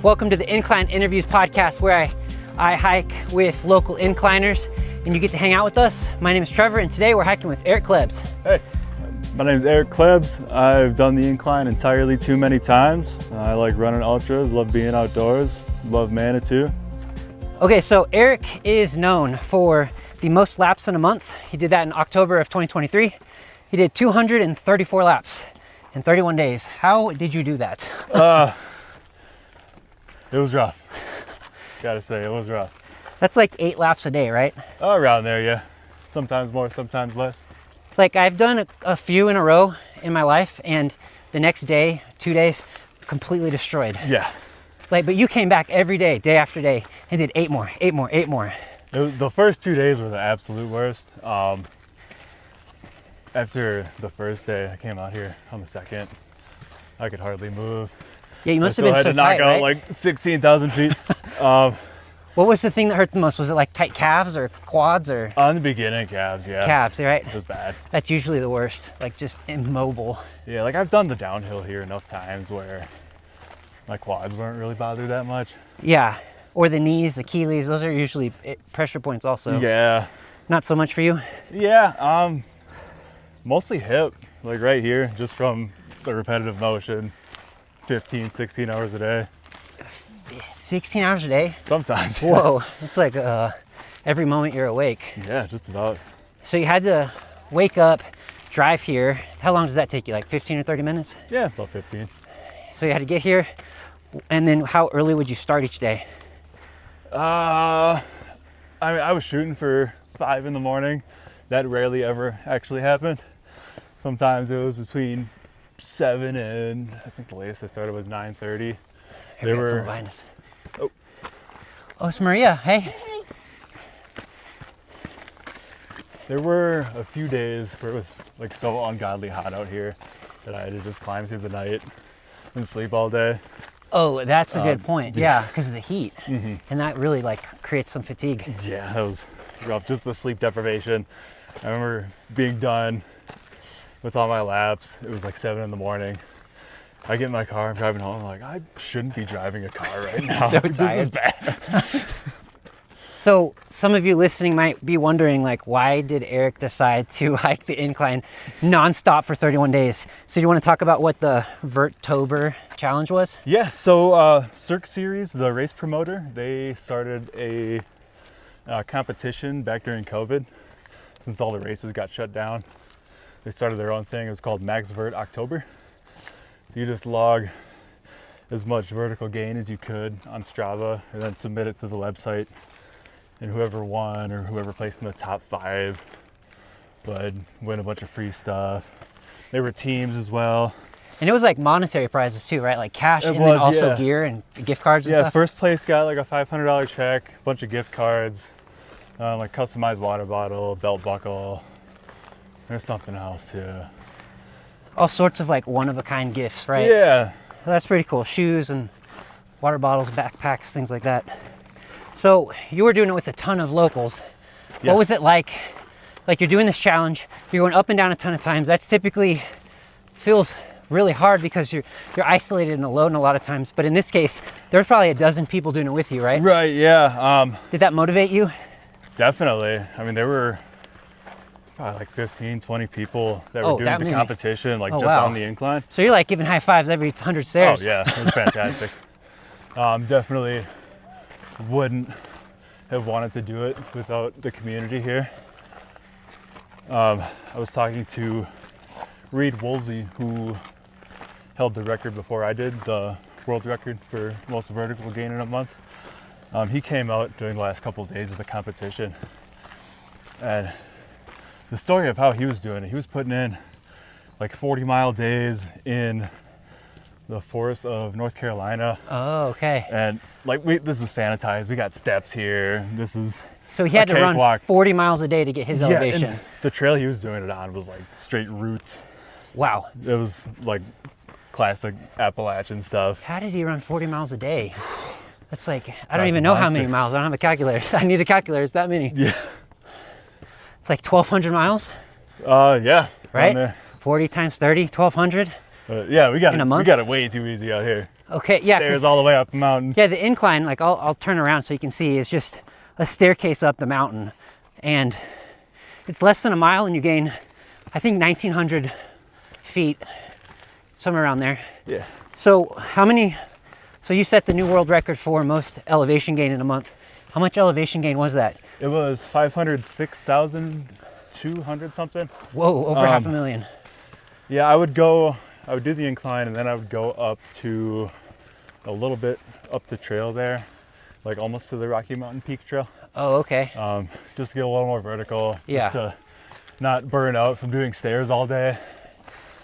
Welcome to the Incline Interviews Podcast, where I hike with local incliners and you get to hang out with us. My name is Trevor, and today we're hiking with Eric Klebs. Hey, my name is Eric Klebs. I've done the incline entirely too many times. I like running ultras, love being outdoors, love Manitou. Okay, so Eric is known for the most laps in a month. He did that in October of 2023. He did 234 laps in 31 days. How did you do that? It was rough. Gotta say, it was rough. That's like 8 laps a day, right? Around there, yeah. Sometimes more, sometimes less. Like, I've done a few in a row in my life, and the next day, 2 days, completely destroyed. Yeah. Like, but you came back every day, day after day, and did 8 more, 8 more, 8 more. The first 2 days were the absolute worst. After the first day, I came out here on the second. I could hardly move. Yeah, you must have been so tight, I had to knock out like 16,000 feet. What was the thing that hurt the most? Was it like tight calves or quads or? On the beginning, calves, yeah. Calves, right? It was bad. That's usually the worst, like just immobile. Yeah, like I've done the downhill here enough times where my quads weren't really bothered that much. Yeah, or the knees, Achilles, those are usually pressure points also. Yeah. Not so much for you? Yeah, mostly hip, like right here, just from the repetitive motion. 15, 16 hours a day. 16 hours a day? Sometimes. Whoa, it's like every moment you're awake. Yeah, just about. So you had to wake up, drive here. How long does that take you, like 15 or 30 minutes? Yeah, about 15. So you had to get here, and then how early would you start each day? I was shooting for 5 in the morning. That rarely ever actually happened. Sometimes it was between 7 and I think the latest I started was 9:30. They were behind us. Oh, it's Maria. Hey. There were a few days where it was like so ungodly hot out here that I had to just climb through the night and sleep all day. Oh, that's a good point. Yeah, because of the heat. Mm-hmm. And that really like creates some fatigue. Yeah, that was rough. Just the sleep deprivation. I remember being done with all my laps. It was like 7 in the morning. I get in my car, I'm driving home, I'm like, I shouldn't be driving a car right now. So this is bad. So some of you listening might be wondering, like, why did Eric decide to hike the incline nonstop for 31 days? So you want to talk about what the Verttober challenge was? Yeah, so Cirque Series, the race promoter, they started a competition back during COVID. Since all the races got shut down, they started their own thing. It was called Max Vert October. So you just log as much vertical gain as you could on Strava and then submit it to the website. And whoever won or whoever placed in the top 5 would win a bunch of free stuff. There were teams as well. And it was like monetary prizes too, right? Like cash and then also gear and gift cards and stuff? Yeah, first place got like a $500 check, a bunch of gift cards, like customized water bottle, belt buckle. There's something else too. All sorts of like one-of-a-kind gifts, right? Yeah. So that's pretty cool. Shoes and water bottles, backpacks, things like that. So you were doing it with a ton of locals. Yes. What was it like? Like, you're doing this challenge, you're going up and down a ton of times. That's typically feels really hard because you're isolated and alone a lot of times. But in this case, there's probably a dozen people doing it with you, right? Right, yeah. Did that motivate you? Definitely. I mean, there were probably like 15, 20 people that were doing the competition, like on the incline. So you're like giving high fives every 100 stairs. Oh yeah, it was fantastic. Definitely wouldn't have wanted to do it without the community here. I was talking to Reed Woolsey, who held the record before I did, the world record for most vertical gain in a month. He came out during the last couple of days of the competition, and the story of how he was doing it, he was putting in like 40-mile days in the forest of North Carolina. Oh, okay. And like this is sanitized. We got steps here. This is so he had to run 40 miles a day to get his elevation. And the trail he was doing it on was like straight roots. Wow. It was like classic Appalachian stuff. How did he run 40 miles a day? That's like, I don't even know how many miles. I don't have a calculator. I need a calculator. It's that many. Yeah. It's like 1,200 miles? Yeah. Right? 40 times 30, 1,200? Yeah, we got it way too easy out here. Okay, yeah. Stairs all the way up the mountain. Yeah, the incline, like I'll turn around so you can see, is just a staircase up the mountain. And it's less than a mile and you gain, I think, 1,900 feet, somewhere around there. Yeah. So so you set the new world record for most elevation gain in a month. How much elevation gain was that? It was 506,200 something. Whoa, over 500,000. Yeah, I would do the incline and then I would go up to a little bit up the trail there, like almost to the Rocky Mountain Peak Trail. Oh, okay. Just to get a little more vertical, Yeah. just to not burn out from doing stairs all day.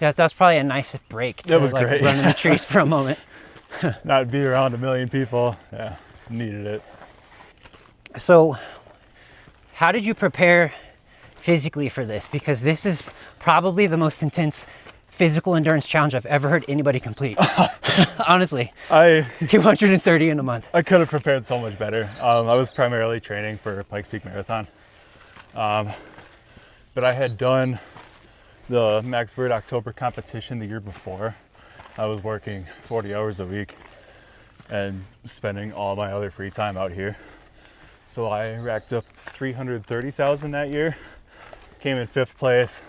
Yeah, that's probably a nice break to It was like great. run in the trees for a moment. Not be around a million people. Yeah, needed it. So how did you prepare physically for this? Because this is probably the most intense physical endurance challenge I've ever heard anybody complete. Honestly, 230 in a month. I could have prepared so much better. I was primarily training for Pikes Peak Marathon. But I had done the Max Bird October competition the year before. I was working 40 hours a week and spending all my other free time out here. So I racked up 330,000 that year, came in 5th place.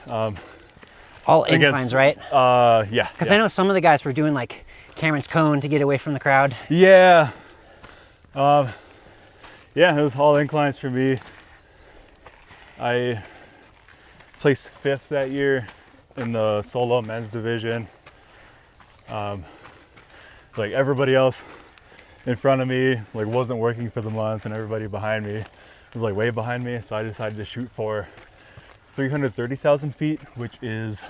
All inclines, right? Yeah. Because I know some of the guys were doing like Cameron's Cone to get away from the crowd. Yeah. Yeah, it was all inclines for me. I placed 5th that year in the solo men's division. Like everybody else in front of me like wasn't working for the month, and everybody behind me was like way behind me. So I decided to shoot for 330,000 feet, which is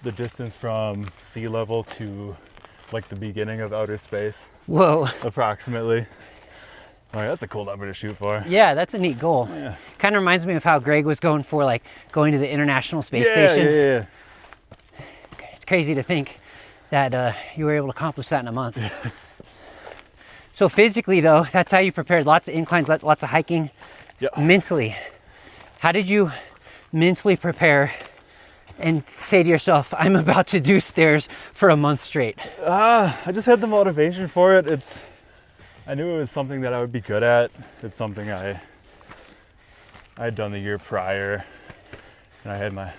the distance from sea level to like the beginning of outer space. Whoa. Approximately. All right, that's a cool number to shoot for. Yeah, that's a neat goal. Yeah. Kind of reminds me of how Greg was going for like going to the International Space Station. Yeah. It's crazy to think that you were able to accomplish that in a month. So physically though, that's how you prepared. Lots of inclines, lots of hiking. Yep. Mentally, how did you mentally prepare and say to yourself, I'm about to do stairs for a month straight? I just had the motivation for it. I knew it was something that I would be good at. It's something I had done the year prior, and I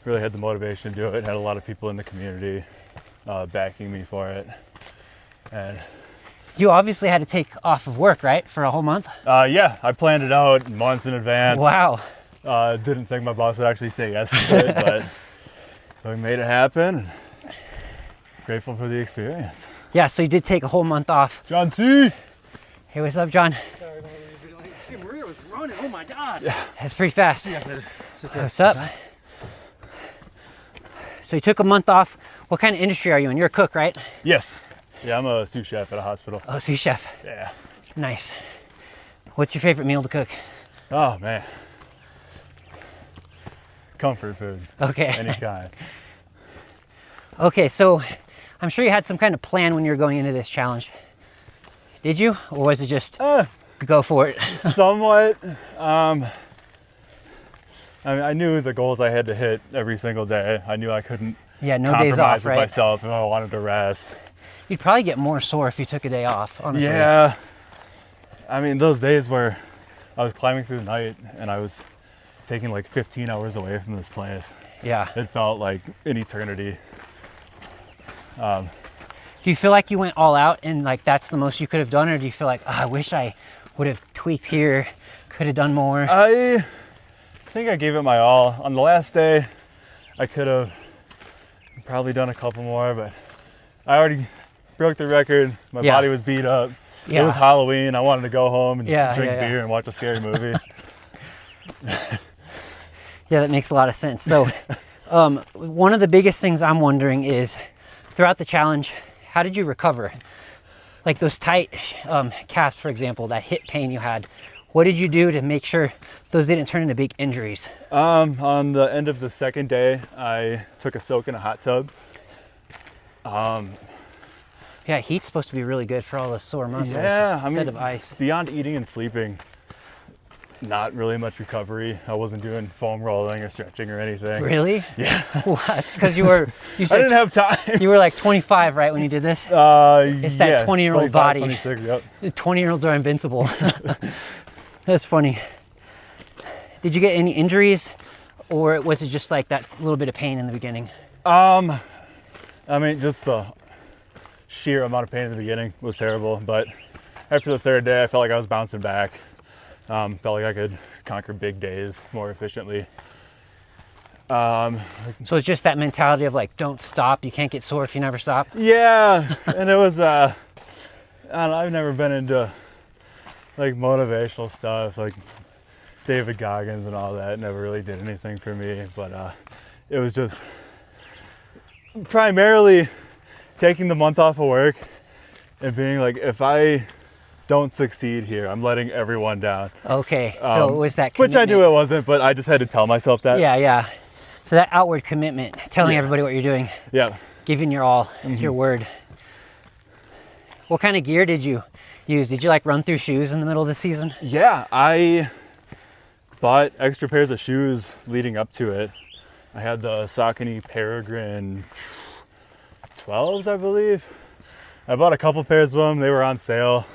really had the motivation to do it. Had a lot of people in the community backing me for it. And you obviously had to take off of work, right? For a whole month? Yeah, I planned it out months in advance. Wow. Didn't think my boss would actually say yes to it, but we made it happen. Grateful for the experience. Yeah, so you did take a whole month off. John C. Hey, what's up, John? Sorry, see, Maria was running. Oh my God. Yeah. That's pretty fast. Yes, okay. What's up? So you took a month off. What kind of industry are you in? You're a cook, right? Yes. Yeah, I'm a sous chef at a hospital. Oh, sous chef. Yeah. Nice. What's your favorite meal to cook? Oh man. Comfort food. Okay. Any kind. Okay, so I'm sure you had some kind of plan when you were going into this challenge. Did you? Or was it just go for it? Somewhat. I knew the goals I had to hit every single day. I knew I couldn't Yeah, no compromise days off, with right? myself if I wanted to rest. You'd probably get more sore if you took a day off, honestly. Yeah. I mean, those days where I was climbing through the night and I was taking like 15 hours away from this place. Yeah. It felt like an eternity. Do you feel like you went all out and like that's the most you could have done, or do you feel like, I wish I would have tweaked here, could have done more? I think I gave it my all. On the last day, I could have probably done a couple more, but I already broke the record. My Yeah. body was beat up. Yeah. It was Halloween. I wanted to go home and Yeah, drink yeah. beer and watch a scary movie. Yeah, that makes a lot of sense. So one of the biggest things I'm wondering is, throughout the challenge, how did you recover? Like those tight calves, for example, that hip pain you had, what did you do to make sure those didn't turn into big injuries? On the end of the second day, I took a soak in a hot tub. Yeah, heat's supposed to be really good for all those sore muscles Yeah, I instead mean, of ice. beyond eating and sleeping, not really much recovery. I wasn't doing foam rolling or stretching or anything. Really? Yeah. What? Because you I didn't have time. you were like 25, right, when you did this? It's that 20-year-old body. 26, yep. 20-year-olds are invincible. That's funny. Did you get any injuries, or was it just like that little bit of pain in the beginning? I mean, just the sheer amount of pain in the beginning was terrible, but after the third day, I felt like I was bouncing back. Felt like I could conquer big days more efficiently. So it's just that mentality of like, don't stop. You can't get sore if you never stop. Yeah, and it was, I don't know, I've never been into like motivational stuff, like David Goggins and all that. It never really did anything for me, but it was just primarily taking the month off of work and being like, if I don't succeed here, I'm letting everyone down. Okay, so it was that commitment. Which I knew it wasn't, but I just had to tell myself that. Yeah. So that outward commitment, telling everybody what you're doing. Yeah. Giving your all, your word. What kind of gear did you use? Did you like run through shoes in the middle of the season? Yeah, I bought extra pairs of shoes leading up to it. I had the Saucony Peregrine 12s, I believe. I bought a couple pairs of them. They were on sale.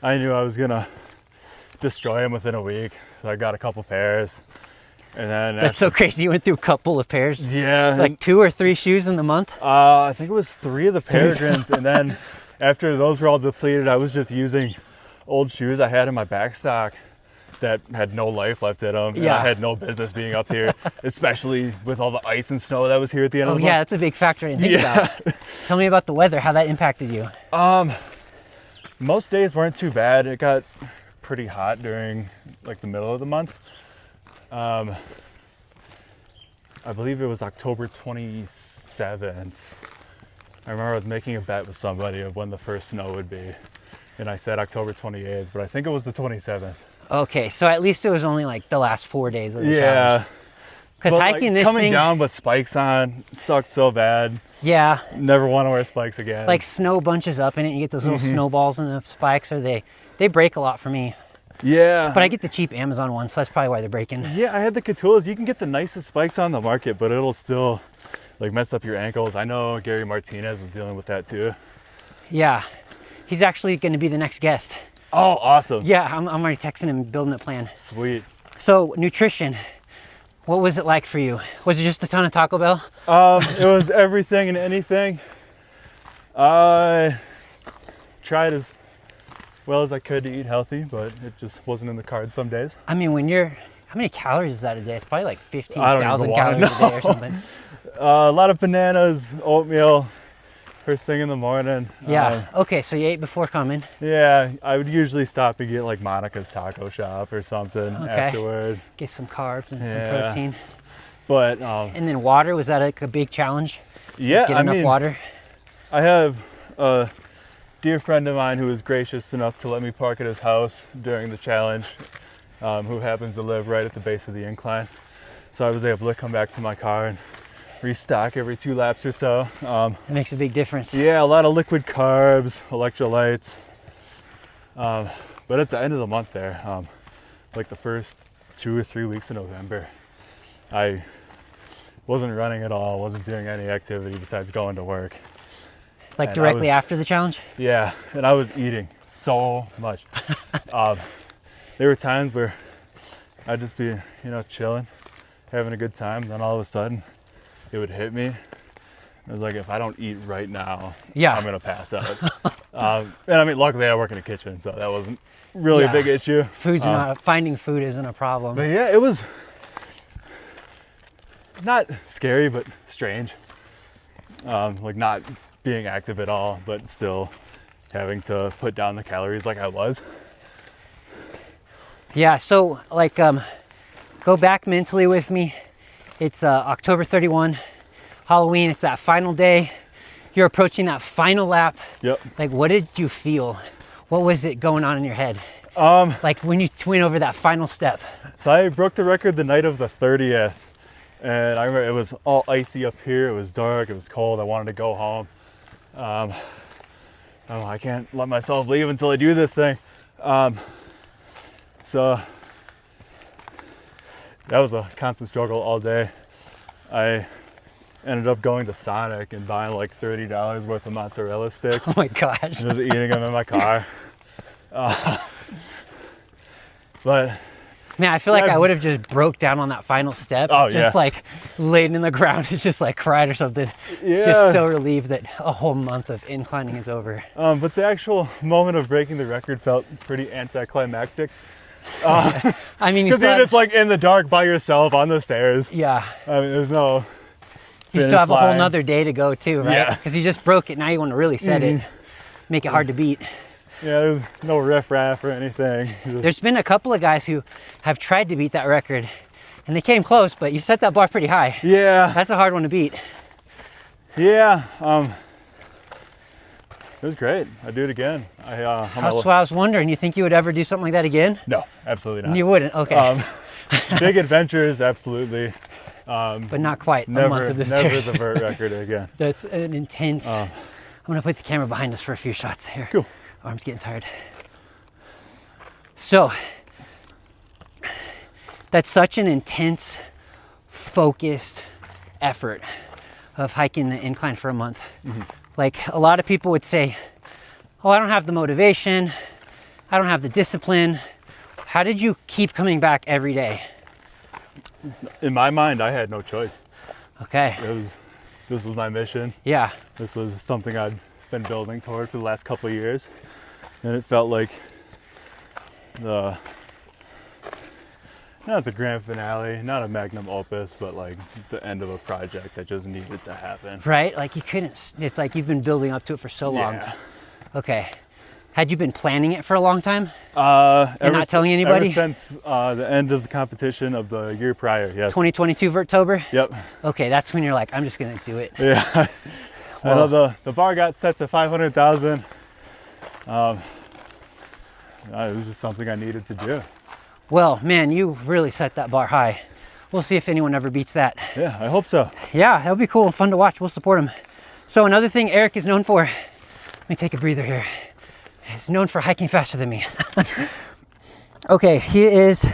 I knew I was gonna destroy them within a week, so I got a couple pairs. And then That's so crazy. You went through a couple of pairs. Yeah. Like 2 or 3 shoes in the month? I think it was 3 of the Peregrines, and then after those were all depleted, I was just using old shoes I had in my back stock that had no life left in them. And I had no business being up here, especially with all the ice and snow that was here at the end of the month. Yeah, that's a big factor I didn't think about. Tell me about the weather, how that impacted you. Most days weren't too bad. It got pretty hot during like the middle of the month. I believe it was October 27th. I remember I was making a bet with somebody of when the first snow would be, and I said October 28th, but I think it was the 27th. Okay, so at least it was only like the last 4 days of the challenge. Yeah. Because hiking this coming thing, down with spikes on sucked so bad. yeah, Never want to wear spikes again. like snow bunches up in it. You get those little snowballs in the spikes, or they break a lot for me. Yeah. But I get the cheap Amazon ones, so that's probably why they're breaking. Yeah, I had the Catulas. You can get the nicest spikes on the market, but it'll still like mess up your ankles. I know Gary Martinez was dealing with that too. Yeah, he's actually going to be the next guest. Oh, awesome. Yeah, I'm already texting him, building a plan. Sweet. So nutrition, what was it like for you? Was it just a ton of Taco Bell? It was everything and anything. I tried as well as I could to eat healthy, but it just wasn't in the cards some days. I mean, how many calories is that a day? It's probably like I don't 15,000 even calories wanna a day or something. A lot of bananas, oatmeal, first thing in the morning. Yeah, okay, so you ate before coming. Yeah, I would usually stop and get like Monica's Taco Shop or something afterward. Get some carbs and some Yeah. protein. But And then water, was that like a big challenge? yeah, Get I enough mean, water? I have a dear friend of mine who was gracious enough to let me park at his house during the challenge, who happens to live right at the base of the incline. So I was able to come back to my car and restock every 2 laps or so. It makes a big difference. Yeah, a lot of liquid carbs, electrolytes. But at the end of the month there, like the first 2 or 3 weeks of November, I wasn't running at all, wasn't doing any activity besides going to work. Like And directly after the challenge? Yeah, and I was eating so much. There were times where I'd just be, chilling, having a good time. Then all of a sudden, it would hit me. It was like, if I don't eat right now, I'm gonna pass out. And I mean, luckily I work in a kitchen, so that wasn't really a big issue. Finding food isn't a problem. But yeah, it was not scary, but strange. Like not being active at all, but still having to put down the calories like I was. Yeah, so like go back mentally with me. It's October 31, Halloween. It's that final day. You're approaching that final lap. Yep. Like, what did you feel? What was it going on in your head? Like when you went over that final step. So I broke the record the night of the 30th, and I remember it was all icy up here. It was dark, it was cold. I wanted to go home. I can't let myself leave until I do this thing. So that was a constant struggle all day. I ended up going to Sonic and buying like $30 worth of mozzarella sticks. Oh my gosh. And just eating them in my car. But man, I feel like I would have just broke down on that final step. Oh, just yeah. like laid in the ground and just like cried or something. It's Yeah. just so relieved that a whole month of inclining is over. but the actual moment of breaking the record felt pretty anticlimactic. I mean, you Because you're still just like in the dark by yourself on the stairs. yeah. I mean, there's no You still finish have a whole line. nother day to go too, right? Yeah. Because you just broke it. Now you want to really set it, make it hard to beat. Yeah, there's no riff-raff or anything. Just- There's been a couple of guys who have tried to beat that record and they came close, but you set that bar pretty high. yeah, That's a hard one to beat. yeah. It was great. I'd do it again. That's what I was wondering. You think you would ever do something like that again? No, absolutely not. You wouldn't? Okay. Big adventures, absolutely. but not quite a month Never, of this never series. the vert record again. That's an intense. I'm gonna put the camera behind us for a few shots here. Cool. Arm's getting tired. So that's such an intense, focused effort of hiking the incline for a month. Like a lot of people would say, "Oh, I don't have the motivation. I don't have the discipline." How did you keep coming back every day? In my mind, I had no choice. Okay. This was my mission. Yeah. This was something I'd been building toward for the last couple of years. And it felt like not the grand finale, not a magnum opus, but like the end of a project that just needed to happen. Right? Like you couldn't, it's like you've been building up to it for so long. Yeah. Okay. Had you been planning it for a long time? And not telling anybody? Ever since the end of the competition of the year prior, yes. 2022 Vertober? Yep. Okay, that's when you're like, I'm just gonna do it. Yeah. I know the bar got set to 500,000. It was just something I needed to do. Well, man, you really set that bar high. We'll see if anyone ever beats that. Yeah, I hope so. Yeah, it'll be cool and fun to watch. We'll support him. So another thing Eric is known for, let me take a breather here. He's known for hiking faster than me. Okay, he is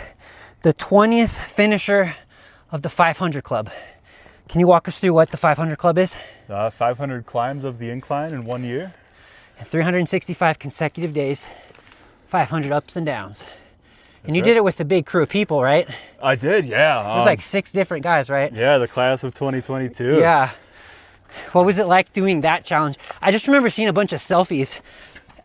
the 20th finisher of the 500 Club. Can you walk us through what the 500 Club is? 500 climbs of the incline in 1 year. And 365 consecutive days, 500 ups and downs. And you right. did it with a big crew of people, right? It I did, yeah. was like 6 different guys, right? Yeah, the class of 2022. Yeah. What was it like doing that challenge? I just remember seeing a bunch of selfies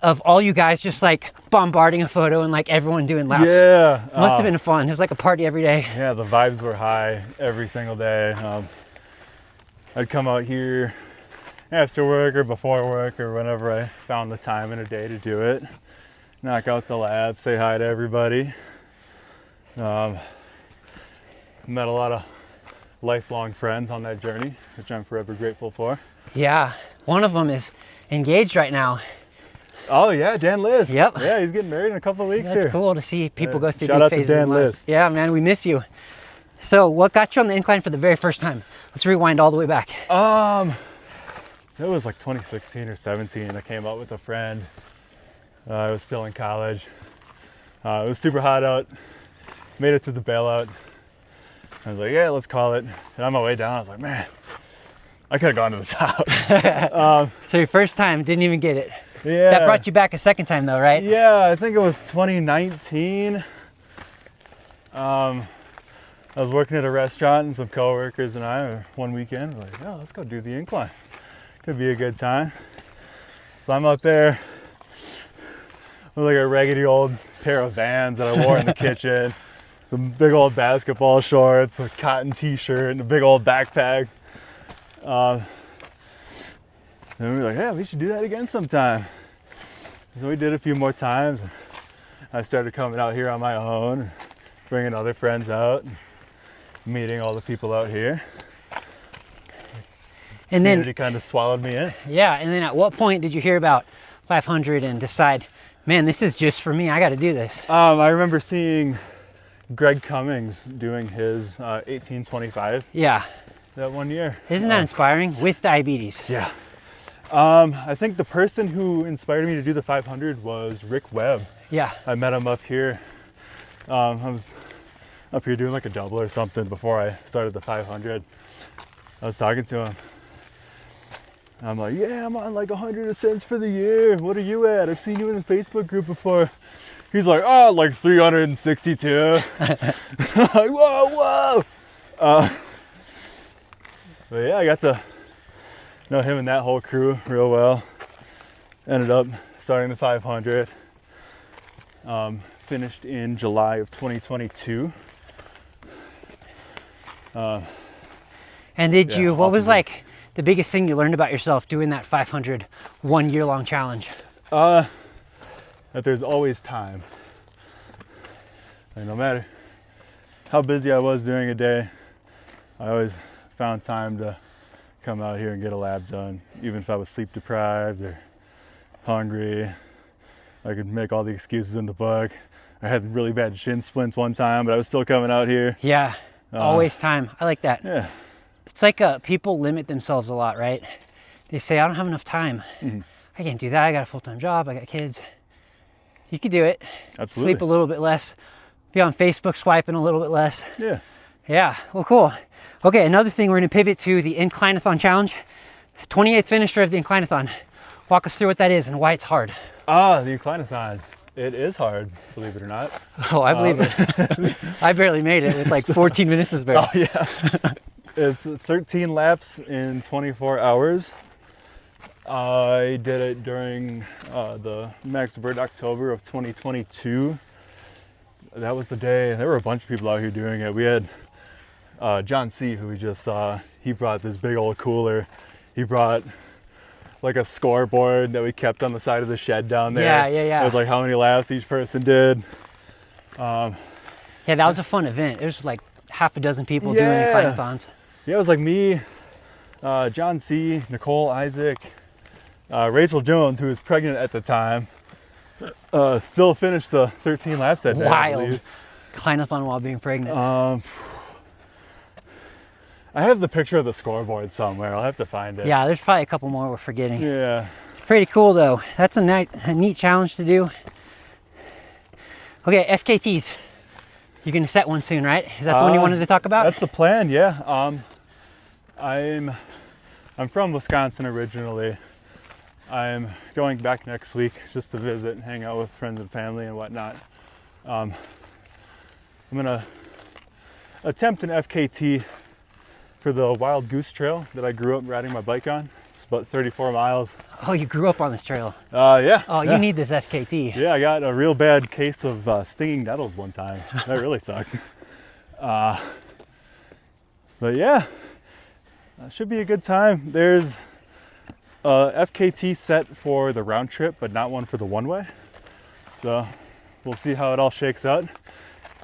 of all you guys just like bombarding a photo and like everyone doing laps. Yeah. Must have been fun. It was like a party every day. Yeah, the vibes were high every single day. I'd come out here after work or before work or whenever I found the time in a day to do it. Knock out the lap, say hi to everybody. Met a lot of lifelong friends on that journey, which I'm forever grateful for. Yeah. One of them is engaged right now. Oh yeah, Dan List. Yep. Yeah, he's getting married in a couple of weeks That's here. cool to see people go through Shout big out to phases Dan in life. List. Yeah, man, we miss you. So what got you on the incline for the very first time? Let's rewind all the way back. So it was like 2016 or 17. I came out with a friend. I was still in college. It was super hot out. Made it to the bailout. I was like, yeah, let's call it. And on my way down, I was like, man, I could have gone to the top. So your first time, didn't even get it. Yeah. That brought you back a second time though, right? Yeah, I think it was 2019. I was working at a restaurant and some coworkers and I, one weekend, were like, oh, let's go do the incline. Could be a good time. So I'm out there with like a raggedy old pair of Vans that I wore in the kitchen, some big old basketball shorts, a cotton t-shirt, and a big old backpack. And we were like, yeah, we should do that again sometime. So we did a few more times. I started coming out here on my own, bringing other friends out, meeting all the people out here. And then, Community kind of swallowed me in. yeah, and then at what point did you hear about 500 and decide, man, this is just for me, I gotta do this? I remember seeing Greg Cummings doing his 1825 Yeah, that 1 year. isn't that inspiring? With diabetes. Yeah. I think the person who inspired me to do the 500 was Rick Webb. Yeah, I met him up here. I was up here doing like a double or something before I started the 500. I was talking to him. I'm like, yeah, I'm on like 100 ascents for the year. What are you at? I've seen you in the Facebook group before. He's like, oh, like 362. Like, whoa. But yeah, I got to know him and that whole crew real well. Ended up starting the 500. Finished in July of 2022. And did you, what awesome was dude. like the biggest thing you learned about yourself doing that 500 1 year long challenge? That there's always time. Like, no matter how busy I was during a day, I always found time to come out here and get a lap done. Even if I was sleep deprived or hungry, I could make all the excuses in the book. I had really bad shin splints one time, but I was still coming out here. Yeah, always time. I like that. Yeah. It's like people limit themselves a lot, right? They say, I don't have enough time. I can't do that. I got a full-time job. I got kids. You could do it. Absolutely. Sleep a little bit less. Be on Facebook swiping a little bit less. Yeah. Yeah, well, cool. Okay, another thing, we're going to pivot to the Inclinathon challenge. 28th finisher of the Inclinathon. Walk us through what that is and why it's hard. The Inclinathon. It is hard, believe it or not. Oh, I believe it. I barely made it with like 14 minutes to spare. Oh, yeah. It's 13 laps in 24 hours. I did it during the Max Vert October of 2022. That was the day. There were a bunch of people out here doing it. We had John C., who we just saw. He brought this big old cooler. He brought like a scoreboard that we kept on the side of the shed down there. Yeah. It was like how many laps each person did. Yeah, that was a fun event. There's like half a dozen people doing Yeah. Inclinathons. Yeah, it was like me, John C., Nicole, Isaac, Rachel Jones, who was pregnant at the time, still finished the 13 laps that day. I Wild. believe. Inclinathon while being pregnant. I have the picture of the scoreboard somewhere. I'll have to find it. Yeah, there's probably a couple more we're forgetting. Yeah. It's pretty cool though. That's a neat challenge to do. Okay, FKTs. You're gonna set one soon, right? Is that the one you wanted to talk about? That's the plan, yeah. I'm from Wisconsin originally. I'm going back next week just to visit and hang out with friends and family and whatnot. I'm gonna attempt an FKT for the Wild Goose Trail that I grew up riding my bike on. It's about 34 miles. Oh, you grew up on this trail. Yeah. Oh, yeah. you need this FKT. Yeah, I got a real bad case of stinging nettles one time. That really sucked. But yeah, should be a good time. There's a FKT set for the round trip, but not one for the one-way. So we'll see how it all shakes out.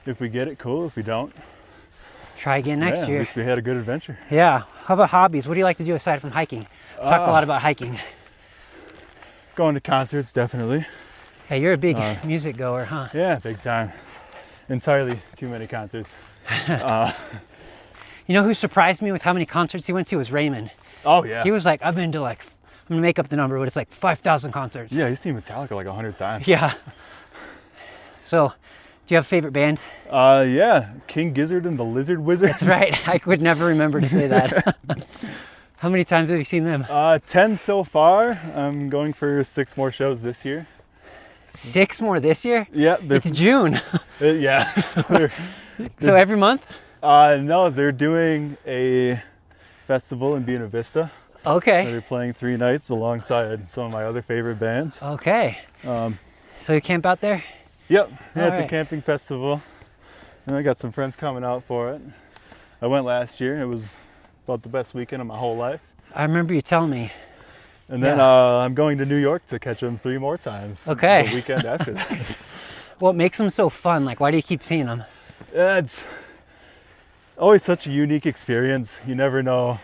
If we get it, cool. If we don't, Try again next At year. least we had a good adventure. Yeah. How about hobbies? What do you like to do aside from hiking? We talked a lot about hiking. Going to concerts, definitely. Hey, you're a big music goer, huh? Yeah, big time. Entirely too many concerts. You know who surprised me with how many concerts he went to was Raymond. Oh yeah. He was like, I've been to like, I'm gonna make up the number, but it's like 5,000 concerts. Yeah, he's seen Metallica like 100 times. Yeah. So, do you have a favorite band? Yeah, King Gizzard and the Lizard Wizard. That's right. I could never remember to say that. How many times have you seen them? 10 so far. I'm going for 6 more shows this year. 6 more this year? Yeah, It's June. yeah. So every month? No, they're doing a festival in Buena Vista. Okay. They're playing 3 nights alongside some of my other favorite bands. Okay. So you camp out there? Yep. Yeah, it's Alright. a camping festival. And I got some friends coming out for it. I went last year. It was about the best weekend of my whole life. I remember you telling me. And then Yeah. I'm going to New York to catch them 3 more times. Okay. The weekend after that. What makes them so fun? Like, why do you keep seeing them? It's always such a unique experience. You never know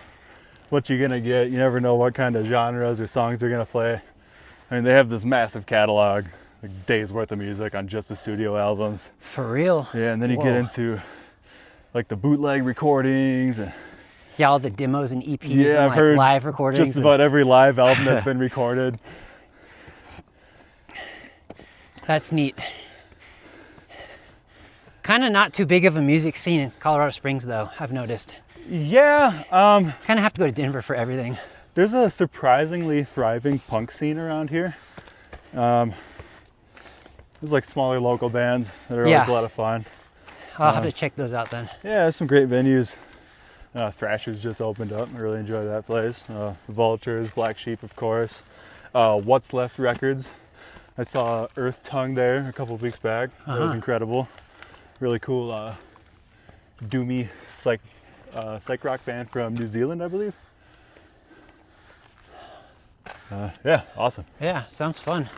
what you're gonna get. You never know what kind of genres or songs they're gonna play. I mean, they have this massive catalog, like days worth of music on just the studio albums. For real? Yeah, and then you Whoa. get into like the bootleg recordings and Yeah, all the demos and EPs yeah, and I've like heard live recordings. just about every live album that's been recorded. That's neat. Kind of not too big of a music scene in Colorado Springs, though, I've noticed. Yeah, Kind of have to go to Denver for everything. there's a surprisingly thriving punk scene around here. There's like smaller local bands that are always a lot of fun. I'll have to check those out then. Yeah, there's some great venues. Thrasher's just opened up. I really enjoy that place. Vultures, Black Sheep, of course. What's Left Records. I saw Earth Tongue there a couple of weeks back. That was incredible. Really cool doomy psych rock band from New Zealand, I believe. Yeah, awesome. Yeah, sounds fun.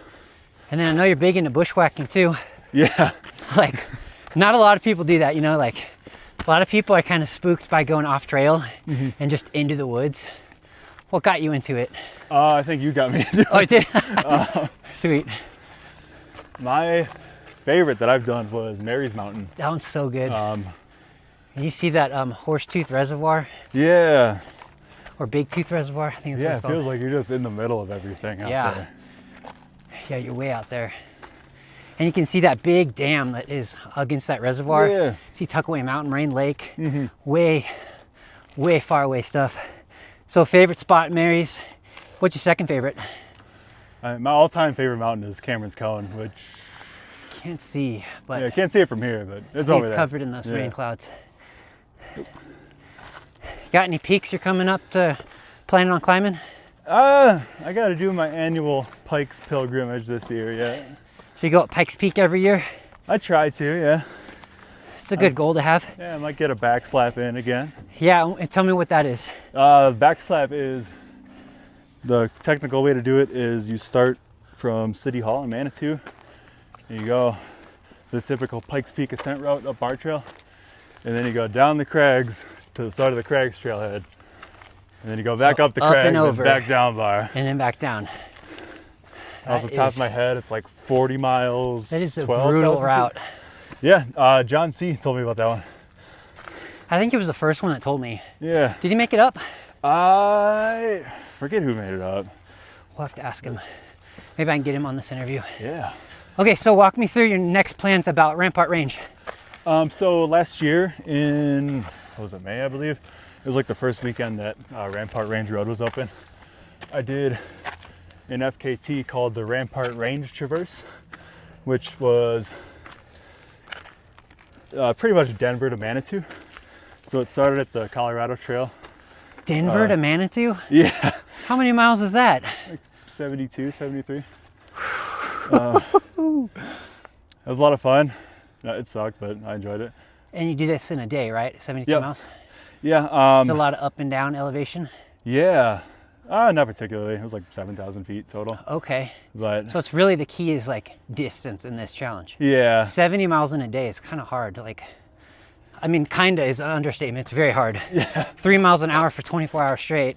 And then I know you're big into bushwhacking too. Yeah. Like, not a lot of people do that, you know, like a lot of people are kind of spooked by going off trail and just into the woods. What got you into it? I think you got me into it. Oh, I did? Sweet. My favorite that I've done was Mary's Mountain. That one's so good. You see that Horsetooth Reservoir Yeah. or Big Tooth Reservoir? I think that's what Yeah, it's it called. feels like you're just in the middle of everything out there. Yeah, you're way out there. And you can see that big dam that is against that reservoir. Yeah. See Tuckaway Mountain, Moraine Lake. Way, way far away stuff. So favorite spot, Mary's. What's your second favorite? My all-time favorite mountain is Cameron's Cone, which Can't see, but I can't see it from here, but it's I think over it's there. covered in those rain clouds. Got any peaks you're coming up to planning on climbing? I got to do my annual Pikes pilgrimage this year. Yeah, So you go up Pikes Peak every year? I try to. Yeah. It's a good goal to have. Yeah, I might get a back slap in again. Yeah, and tell me what that is. Back slap is the technical way to do it. Is you start from City Hall in Manitou, and you go the typical Pikes Peak ascent route up Bar Trail, and then you go down the crags to the side of the Crags trailhead, and then you go back up the up and crags and over. back down Bar. And then back down. Off the That top is- of my head, it's like 40 miles. That is a 12,000 brutal feet. route. Yeah, John C. told me about that one. I think it was the first one that told me. Yeah. Did he make it up? I forget who made it up. We'll have to ask him. Maybe I can get him on this interview. Yeah. Okay, so walk me through your next plans about Rampart Range. So last year in, what was it, May, I believe? It was like the first weekend that Rampart Range Road was open. I did an FKT called the Rampart Range Traverse, which was pretty much Denver to Manitou. So it started at the Colorado Trail. Denver to Manitou? Yeah, How many miles is that? 72, 73. It was a lot of fun. It sucked, but I enjoyed it. And you do this in a day, right? 72 Yep. miles? Yeah. It's a lot of up and down elevation. Yeah. Not particularly. It was like 7,000 feet total. Okay. But So it's really the key is like distance in this challenge. yeah. 70 miles in a day is kind of hard. Like, I mean, kinda is an understatement. It's very hard. Yeah. 3 miles an hour for 24 hours straight.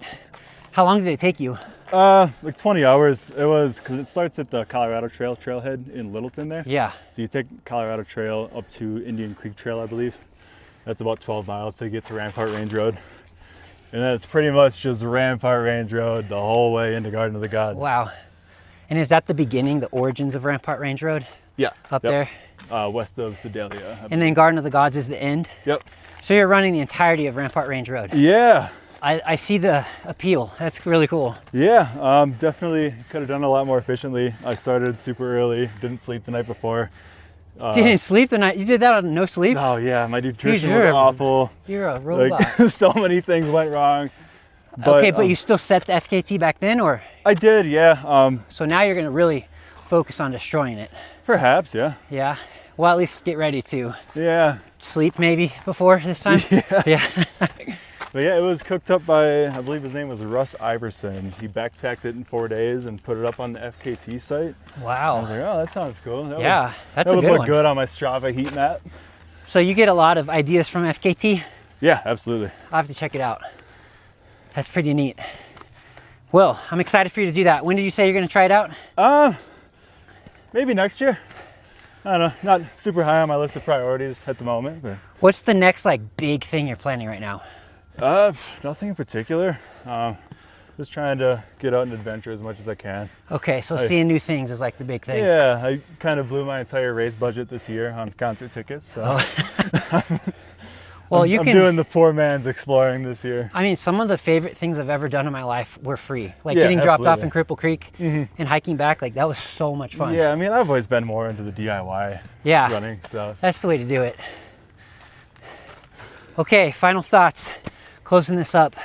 How long did it take you? Like 20 hours. It was because it starts at the Colorado Trail trailhead in Littleton there. Yeah. So you take Colorado Trail up to Indian Creek Trail, I believe. That's about 12 miles to get to Rampart Range Road. And then it's pretty much just Rampart Range Road the whole way into Garden of the Gods. Wow. And is that the beginning, the origins of Rampart Range Road? Yeah. Up Yep. there? West of Sedalia. And then Garden of the Gods is the end? Yep. So you're running the entirety of Rampart Range Road. Yeah. I see the appeal. That's really cool. Yeah. Definitely could have done it a lot more efficiently. I started super early. Didn't sleep the night before. Didn't sleep the night. You did that on no sleep? Oh yeah, my nutrition was you're- awful. You're a robot. Like so many things went wrong. But, Okay, but you still set the FKT back then, or? I did, yeah. So now you're gonna really focus on destroying it. Perhaps, yeah. Yeah. Well, at least get ready to Yeah. sleep maybe before this time. Yeah. But yeah, it was cooked up by, I believe his name was Russ Iverson. He backpacked it in 4 days and put it up on the FKT site. I was Wow. like, oh, that sounds cool. That Yeah, would, that's that a would good look one. good on my Strava heat map. So you get a lot of ideas from FKT. Yeah, absolutely. I'll have to check it out. That's pretty neat. Well, I'm excited for you to do that. When did you say you're gonna try it out? Maybe next year. I don't know, not super high on my list of priorities at the moment, but What's the next like big thing you're planning right now? nothing in particular. just trying to get out and adventure as much as I can. Okay, so seeing new things is like the big thing. Yeah, I kind of blew my entire race budget this year on concert tickets. So Well, I'm doing the poor man's exploring this year. I mean, some of the favorite things I've ever done in my life were free. Like Yeah, getting dropped off in absolutely. Cripple Creek and hiking back. Like that was so much fun. Yeah, I mean, I've always been more into the DIY Yeah. running stuff. That's the way to do it. Okay, final thoughts. Closing this up.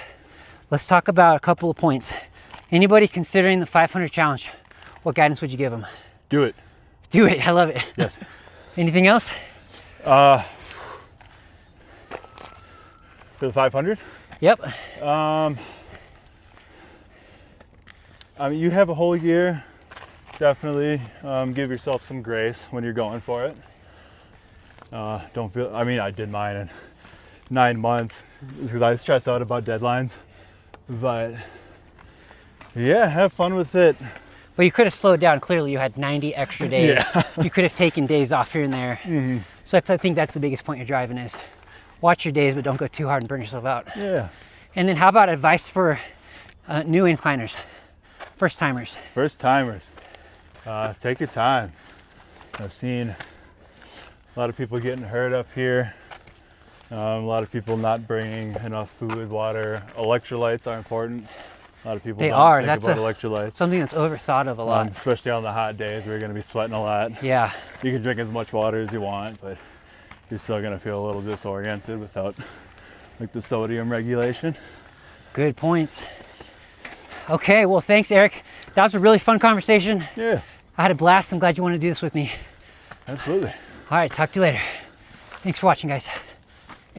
Let's talk about a couple of points. Anybody considering the 500 challenge, what guidance would you give them? Do it. Do it. I love it. Yes. Anything else? For the 500? Yep. I mean, you have a whole year. Definitely give yourself some grace when you're going for it. Don't feel, I mean, I did mine in 9 months because I stress out about deadlines. But yeah, have fun with it. Well, you could have slowed down. Clearly, you had 90 extra days. Yeah. You could have taken days off here and there. So I think that's the biggest point you're driving is watch your days, but don't go too hard and burn yourself out. Yeah. And then how about advice for new incliners, first timers? First timers, take your time. I've seen a lot of people getting hurt up here. A lot of people not bringing enough food, water. Electrolytes are important. A lot of people don't think That's about electrolytes. something that's overthought of a lot. Especially on the hot days where you're going to be sweating a lot. Yeah. You can drink as much water as you want, but you're still going to feel a little disoriented without like the sodium regulation. Good points. Okay, well, thanks, Eric. That was a really fun conversation. Yeah, I had a blast. I'm glad you wanted to do this with me. absolutely. All right, talk to you later. Thanks for watching, guys.